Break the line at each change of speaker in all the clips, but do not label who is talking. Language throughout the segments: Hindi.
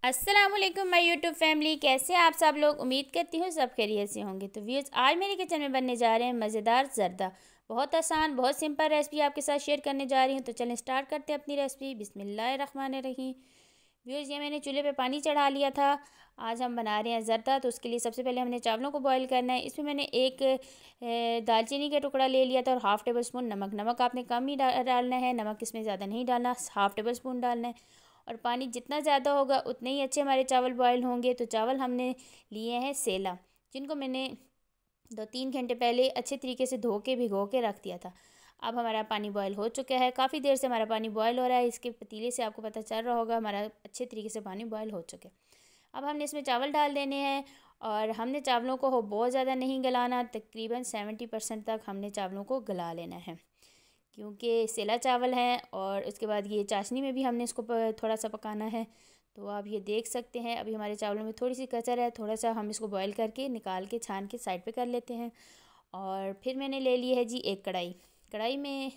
अस्सलामुअलैकुम माय यूट्यूब फैमिली, कैसे हैं आप सब लोग। उम्मीद करती हूँ सब खैरियत से होंगे। तो व्यूअर्स, आज मेरे किचन में बनने जा रहे हैं मज़ेदार ज़र्दा। बहुत आसान, बहुत सिंपल रेसिपी आपके साथ शेयर करने जा रही हूँ। तो चलें स्टार्ट करते हैं अपनी रेसिपी। बिस्मिल्लाहिर्रहमानिर्रहीम। व्यूअर्स, ये मैंने चूल्हे पे पानी चढ़ा लिया था। आज हम बना रहे हैं ज़र्दा। तो उसके लिए सबसे पहले हमने चावलों को बॉईल करना है। इसमें मैंने एक दालचीनी का टुकड़ा ले लिया था और हाफ़ टेबल स्पून नमक। नमक आपने कम ही डालना है, नमक इसमें ज़्यादा नहीं डालना, हाफ़ टेबल स्पून डालना है। और पानी जितना ज़्यादा होगा उतने ही अच्छे हमारे चावल बॉयल होंगे। तो चावल हमने लिए हैं सेला, जिनको मैंने 2-3 घंटे पहले अच्छे तरीके से धो के भिगो के रख दिया था। अब हमारा पानी बॉयल हो चुका है, काफ़ी देर से हमारा पानी बॉयल हो रहा है। इसके पतीले से आपको पता चल रहा होगा हमारा अच्छे तरीके से पानी बॉयल हो चुका है। अब हमने इसमें चावल डाल देने हैं और हमने चावलों को बहुत ज़्यादा नहीं गलाना, तकरीबन 70% तक हमने चावलों को गला लेना है, क्योंकि सेला चावल हैं। और उसके बाद ये चाशनी में भी हमने इसको थोड़ा सा पकाना है। तो आप ये देख सकते हैं अभी हमारे चावलों में थोड़ी सी कसर है, थोड़ा सा हम इसको बॉईल करके निकाल के छान के साइड पे कर लेते हैं। और फिर मैंने ले ली है जी एक कढ़ाई। कढ़ाई में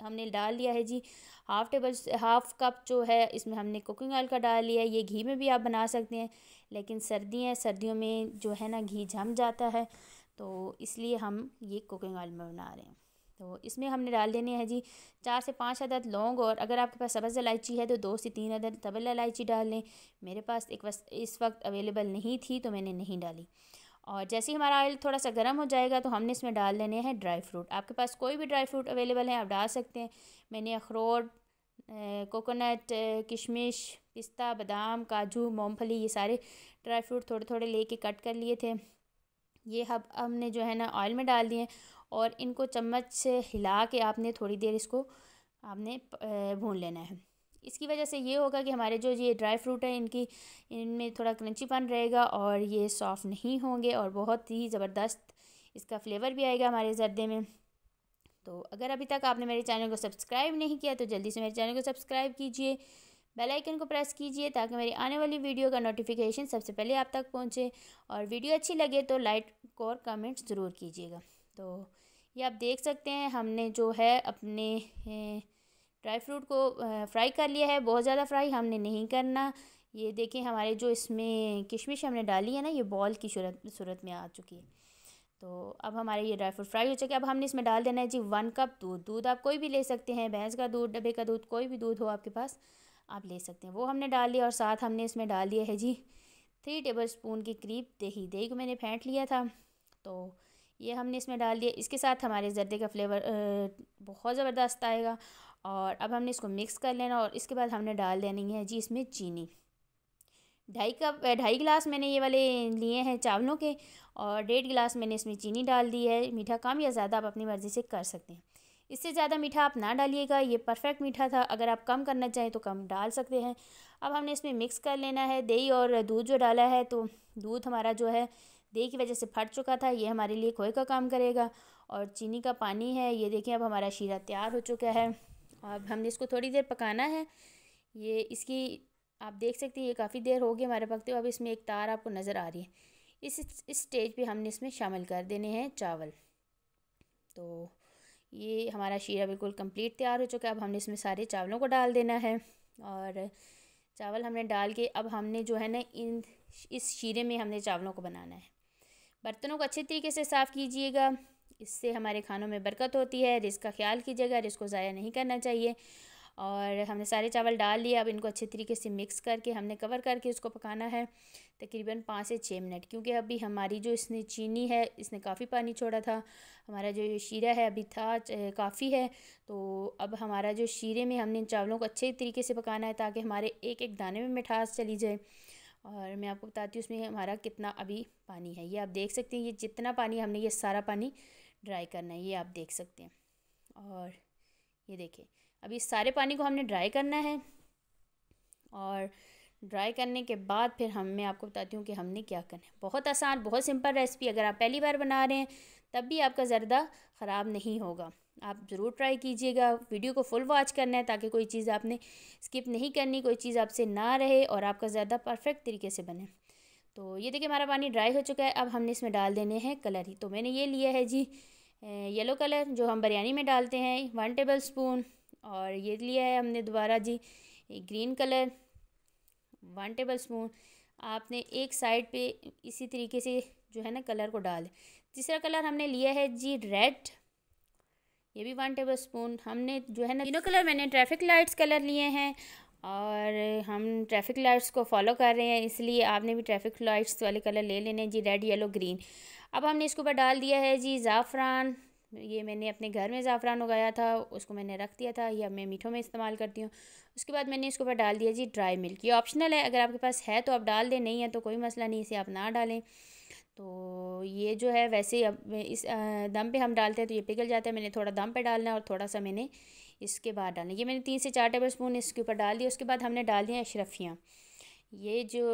हमने डाल लिया है जी हाफ़ कप जो है, इसमें हमने कुकिंग ऑयल का डाल लिया है। ये घी में भी आप बना सकते हैं, लेकिन सर्दियों में जो है ना घी जम जाता है, तो इसलिए हम ये कुकिंग ऑयल में बना रहे हैं। तो इसमें हमने डाल देने हैं जी 4 से 5 अदद लौंग। और अगर आपके पास सब्ज़ इलायची है तो 2 से 3 अदद तबल इलायची डाल लें। मेरे पास इस वक्त अवेलेबल नहीं थी तो मैंने नहीं डाली। और जैसे ही हमारा ऑयल थोड़ा सा गर्म हो जाएगा तो हमने इसमें डाल देने हैं ड्राई फ्रूट। आपके पास कोई भी ड्राई फ्रूट अवेलेबल है आप डाल सकते हैं। मैंने अखरोट, कोकोनट, किशमिश, पिस्ता, बादाम, काजू, मूंगफली, ये सारे ड्राई फ्रूट थोड़े थोड़े लेके कट कर लिए थे। ये हमने जो है ना ऑयल में डाल दिए और इनको चम्मच से हिला के आपने थोड़ी देर इसको आपने भून लेना है। इसकी वजह से ये होगा कि हमारे जो ये ड्राई फ्रूट है इनमें थोड़ा क्रंचीपन रहेगा और ये सॉफ्ट नहीं होंगे और बहुत ही ज़बरदस्त इसका फ्लेवर भी आएगा हमारे ज़र्दे में। तो अगर अभी तक आपने मेरे चैनल को सब्सक्राइब नहीं किया तो जल्दी से मेरे चैनल को सब्सक्राइब कीजिए, बेल आइकन को प्रेस कीजिए ताकि मेरी आने वाली वीडियो का नोटिफिकेशन सबसे पहले आप तक पहुंचे। और वीडियो अच्छी लगे तो लाइक और कमेंट्स ज़रूर कीजिएगा। तो ये आप देख सकते हैं हमने जो है अपने ड्राई फ्रूट को फ्राई कर लिया है। बहुत ज़्यादा फ्राई हमने नहीं करना। ये देखें हमारे जो इसमें किशमिश हमने डाली है ना, ये बॉल की सूरत में आ चुकी है। तो अब हमारे ये ड्राई फ्रूट फ्राई हो चुके हैं। अब हमने इसमें डाल देना है जी 1 कप दूध। दूध आप कोई भी ले सकते हैं, भैंस का दूध, डब्बे का दूध, कोई भी दूध हो आपके पास आप ले सकते हैं, वो हमने डाल लिया। और साथ हमने इसमें डाल दिया है जी 3 टेबल स्पून के करीब दही। दही को मैंने फेंट लिया था, तो ये हमने इसमें डाल दिया। इसके साथ हमारे ज़र्दे का फ्लेवर बहुत ज़बरदस्त आएगा। और अब हमने इसको मिक्स कर लेना और इसके बाद हमने डाल देनी है जी इसमें चीनी। 2.5 गिलास मैंने ये वाले लिए हैं चावलों के और 1.5 गिलास मैंने इसमें चीनी डाल दी है। मीठा कम या ज़्यादा आप अपनी मर्ज़ी से कर सकते हैं। इससे ज़्यादा मीठा आप ना डालिएगा, ये परफेक्ट मीठा था। अगर आप कम करना चाहें तो कम डाल सकते हैं। अब हमने इसमें मिक्स कर लेना है दही और दूध जो डाला है। तो दूध हमारा जो है दही की वजह से फट चुका था, ये हमारे लिए खोए का काम करेगा। और चीनी का पानी है, ये देखिए अब हमारा शीरा तैयार हो चुका है। अब हमने इसको थोड़ी देर पकाना है। ये इसकी आप देख सकते हैं ये काफ़ी देर हो गई हमारे पकते हुए। अब इसमें एक तार आपको नज़र आ रही है। इस स्टेज पे हमने इसमें शामिल कर देने हैं चावल। तो ये हमारा शीरा बिल्कुल कंप्लीट तैयार हो चुका है। अब हमने इसमें सारे चावलों को डाल देना है और चावल हमने डाल के अब हमने जो है ना इस शीरे में हमने चावलों को बनाना है। बर्तनों को अच्छे तरीके से साफ़ कीजिएगा, इससे हमारे खानों में बरकत होती है। रिस्क का ख्याल कीजिएगा, रिस्क को ज़ाया नहीं करना चाहिए। और हमने सारे चावल डाल लिए। अब इनको अच्छे तरीके से मिक्स करके हमने कवर करके उसको पकाना है तकरीबन 5 से 6 मिनट, क्योंकि अभी हमारी जो इसने चीनी है इसने काफ़ी पानी छोड़ा था। हमारा जो ये शीरा है अभी था काफ़ी है। तो अब हमारा जो शीरे में हमने चावलों को अच्छे तरीके से पकाना है ताकि हमारे एक एक दाने में मिठास चली जाए। और मैं आपको बताती हूँ उसमें हमारा कितना अभी पानी है। ये आप देख सकते हैं, ये जितना पानी हमने ये सारा पानी ड्राई करना है, ये आप देख सकते हैं। और ये देखिए अब इस सारे पानी को हमने ड्राई करना है। और ड्राई करने के बाद फिर मैं आपको बताती हूँ कि हमने क्या करना है। बहुत आसान, बहुत सिंपल रेसिपी। अगर आप पहली बार बना रहे हैं तब भी आपका ज़र्दा ख़राब नहीं होगा। आप ज़रूर ट्राई कीजिएगा। वीडियो को फुल वॉच करना है ताकि कोई चीज़ आपने स्किप नहीं करनी, कोई चीज़ आपसे ना रहे और आपका ज़र्दा परफेक्ट तरीके से बने। तो ये देखिए हमारा पानी ड्राई हो चुका है। अब हमने इसमें डाल देने हैं कलर ही। तो मैंने ये लिया है जी येलो कलर, जो हम बिरयानी में डालते हैं, 1 टेबल स्पून। और ये लिया है हमने दोबारा जी ग्रीन कलर 1 टेबल स्पून आपने एक साइड पे इसी तरीके से जो है ना कलर को डाल। तीसरा कलर हमने लिया है जी रेड, ये भी 1 टेबल स्पून। हमने जो है ना तीनों कलर मैंने ट्रैफिक लाइट्स कलर लिए हैं और हम ट्रैफिक लाइट्स को फॉलो कर रहे हैं, इसलिए आपने भी ट्रैफिक लाइट्स वाले कलर ले लेने हैं जी, रेड येलो ग्रीन। अब हमने इसके ऊपर डाल दिया है जी ज़ाफ़रान। ये मैंने अपने घर में ज़ाफ़रान उगाया था, उसको मैंने रख दिया था, या मैं मीठों में इस्तेमाल करती हूँ। उसके बाद मैंने इसके ऊपर डाल दिया जी ड्राई मिल्क। ये ऑप्शनल है, अगर आपके पास है तो आप डाल दें, नहीं है तो कोई मसला नहीं, इसे आप ना डालें। तो ये जो है वैसे अब इस दम पे हम डालते हैं तो ये पिघल जाता है। मैंने थोड़ा दम पे डालना है और थोड़ा सा मैंने इसके बाद डालना है। ये मैंने 3 से 4 टेबल स्पून इसके ऊपर डाल दिया। उसके बाद हमने डाल दिया अशरफियाँ। ये जो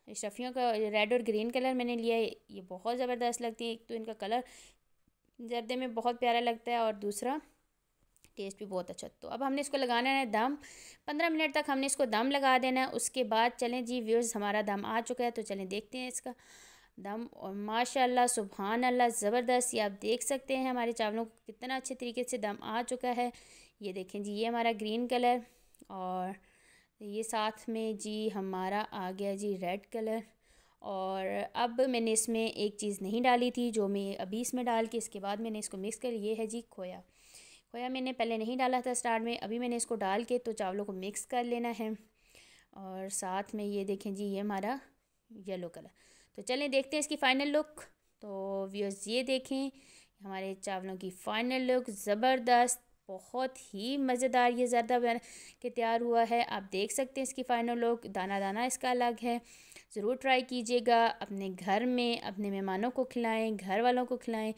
अशरफियों का रेड और ग्रीन कलर मैंने लिया है, ये बहुत ज़बरदस्त लगती है। एक तो इनका कलर जर्दे में बहुत प्यारा लगता है और दूसरा टेस्ट भी बहुत अच्छा। तो अब हमने इसको लगाना है दम, 15 मिनट तक हमने इसको दम लगा देना है। उसके बाद चलें जी व्यूअर्स, हमारा दम आ चुका है, तो चलें देखते हैं इसका दम। और माशाल्लाह सुभान अल्लाह ज़बरदस्त, ये आप देख सकते हैं हमारे चावलों को कितना अच्छे तरीके से दम आ चुका है। ये देखें जी, ये हमारा ग्रीन कलर और ये साथ में जी हमारा आ गया जी रेड कलर। और अब मैंने इसमें एक चीज़ नहीं डाली थी जो मैं अभी इसमें डाल के इसके बाद मैंने इसको मिक्स कर, ये है जी खोया। खोया मैंने पहले नहीं डाला था स्टार्ट में, अभी मैंने इसको डाल के तो चावलों को मिक्स कर लेना है। और साथ में ये देखें जी, ये हमारा येलो कलर। तो चलें देखते हैं इसकी फ़ाइनल लुक। तो व्यूअर्स ये देखें हमारे चावलों की फ़ाइनल लुक, ज़बरदस्त, बहुत ही मज़ेदार ये ज़र्दा बन के तैयार हुआ है। आप देख सकते हैं इसकी फ़ाइनल लुक, दाना दाना इसका अलग है। ज़रूर ट्राई कीजिएगा, अपने घर में अपने मेहमानों को खिलाएं, घर वालों को खिलाएं।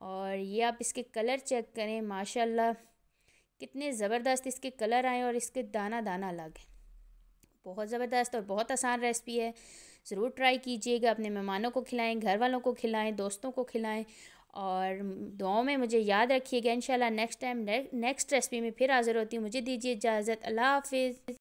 और ये आप इसके कलर चेक करें, माशाल्लाह कितने ज़बरदस्त इसके कलर आए और इसके दाना दाना अलग है। बहुत ज़बरदस्त और बहुत आसान रेसिपी है, ज़रूर ट्राई कीजिएगा। अपने मेहमानों को खिलाएं, घर वालों को खिलाएं, दोस्तों को खिलाएं और दुआओं में मुझे याद रखिएगा। इंशाल्लाह नेक्स्ट टाइम नेक्स्ट रेसिपी में फिर हाज़िर होती हूँ। मुझे दीजिए इजाज़त, अल्लाह हाफ़िज़।